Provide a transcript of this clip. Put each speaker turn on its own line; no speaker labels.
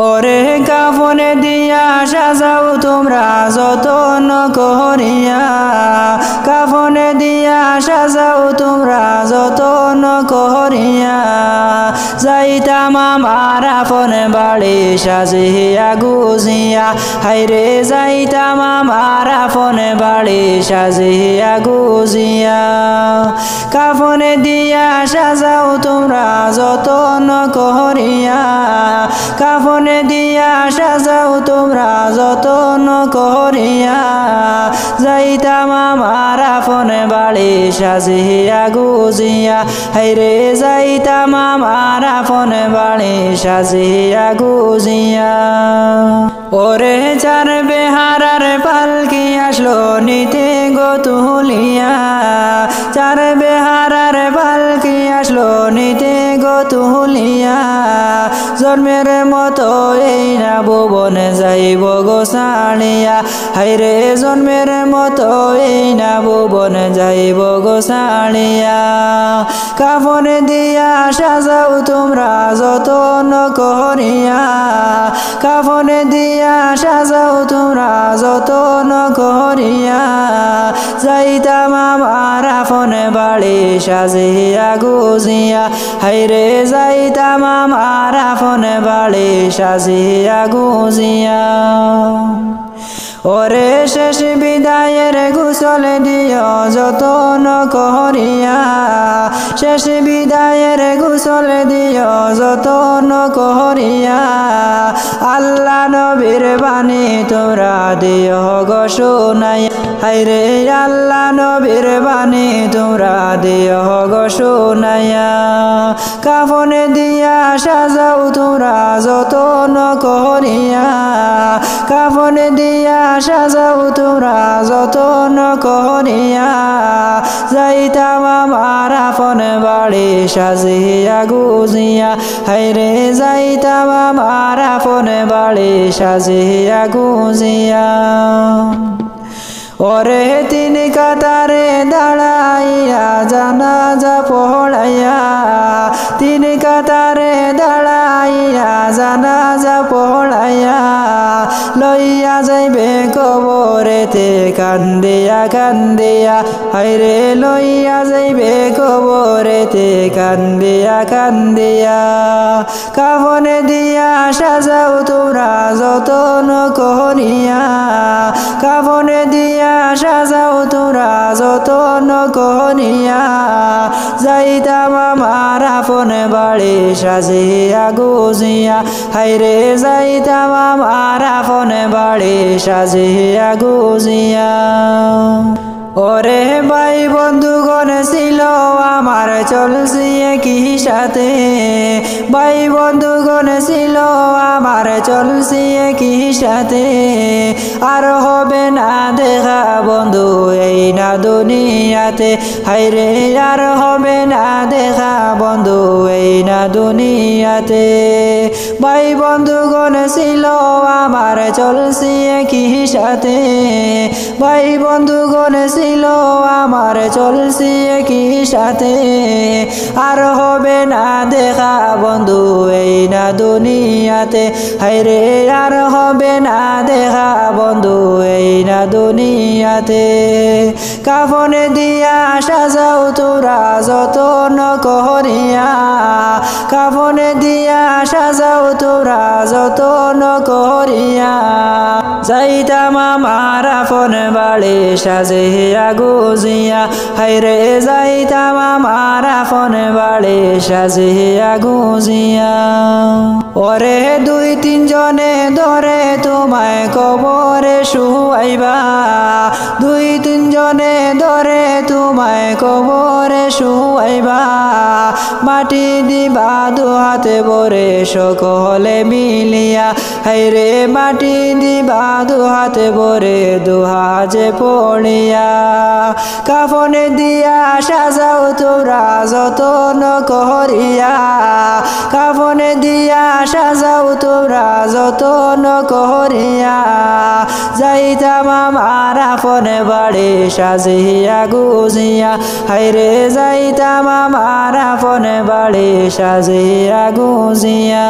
ওরে কাফনে দিয়া সাজাও তোমরা যতন করিয়া, কাফনে দিয়া সাজাও তোমরা যতন করিয়া, যাইতাম আমার আপন বাড়ি সাজিয়া গুজিয়া, হাইরে যাইতাম আমার আপন বাড়ি সাজিয়া গুজিয়া। কাফনে দিয়া সাজাও তোমরা যতন করিয়া, কাফনে দিয়া সাজাও তোমরা যতন করিয়া, যাইতাম আমার আপন বাড়ি সাজিয়া গুজিয়া, হাইরে যাইতাম আমার আপন বাড়ি সাজিয়া গুজিয়া। ওরে চার বেহারার পালকি আসলো নিতে গো তুলিয়া, চার বেহারার পালকি আসলো নিতে গো তুলিয়া, জন্মের মতো এই না ভুবনে যাইব গো ছাড়িয়া, হাইরে জন্মের মতো এই না ভুবনে যাইব গো ছাড়িয়া। কাফনে দিয়া সাজাও তোমরা যতন করিয়া, কাফনে দিয়া সাজাও তোমরা যতন করিয়া, যাইতাম আমার আপন বাড়ি সাজিয়া গুজিয়া, হাইরে যাইতাম আমার আপন বাড়ি সাজিয়া গুজিয়া। ওরে শেষ বিদায়ের গোসল দিও যতন করিয়া, শেষ বিদায়ের গোসল দিও যতন করিয়া, আল্লাহ নবীর বাণী তোমরা দিও গো শুনাইয়া, হাইরে আল্লাহ নবীর বাণী তোমরা দিও গো শুনাইয়া। কাফনে দিয়া সাজাও তোমরা যতন করিয়া, কাফনে দিয়া সাজাও তোমরা যতন করিয়া, যাইতাম আমার আপন বাড়ি সাজিয়া গুজিয়া, হাইরে যাইতাম আমার আপন বাড়ি সাজিয়া গুজিয়া। ওরে তিন কাতারে দাঁড়াইয়া জানাজা পড়াইয়া, তিন কাতারে দাঁড়াইয়া জানাজা পড়াইয়া, লইয়া যাইবে কবরেতে কান্দিয়া কান্দিয়া, হাইরে লইয়া যাইবে কবরেতে কান্দিয়া কান্দিয়া। কাফনে দিয়া সাজাও তোমরা যতন করিয়া, কাফনে দিয়া সাজাও তোমরা যতন করিয়া, যাইতাম আমার আপন বাড়ি সাজিয়া গুজিয়া, হাইরে যাইতাম আমার আপন বাড়ি সাজিয়া গুজিয়া। ওরে ভাই বন্ধুগণ ছিল আমার চলছি একই সাথে, ভাই বন্ধুগণ ছিল আমার চলছি একই সাথে, আর হবে না দেখা বন্ধু এই না দুনিয়াতে, হাইরে আর হবে না দেখা বন্ধু এই না দুনিয়াতে। ভাই বন্ধুগণ ছিল আমার চলছি একই সাথে, ভাই বন্ধুগণ ছিল আমার চলছি একই সাথে, আর হবে না দেখা বন্ধু এই না দুনিয়াতে, হাইরে আর হবে না দেখা বন্ধু এই না দুনিয়াতে। কাফনে দিয়া সাজাও তোমরা যতন করিয়া, কাফনে দিয়া সাজাও তোমরা যতন করিয়া, যাইতাম আমার আপন বাড়ি সাজিয়া গুজিয়া, হাইরে যাইতাম আমার আপন বাড়ি সাজিয়া গুজিয়া। ওরে দুই তিন জনে ধরে তোমায় কবরে শুয়াইবা, দুই তিন জনে ধরে তোমায় কবরে শুয়াইবা, মাটি দিবা দু হাতে ভরে সকলে মিলিয়া, হাইরে মাটি দিবা দু হাতে ভরে দু হাজে পড়িয়া। কাফনে দিয়া সাজাও তোমরা যতন করিয়া, কাফনে দিয়া সাজাও তোমরা যতন করিয়া, যাইতাম আমার আপন বাড়ি সাজিয়া গুজিয়া, হাইরে যাইতাম আমার আপন বাড়ি সাজিয়া গুজিয়া।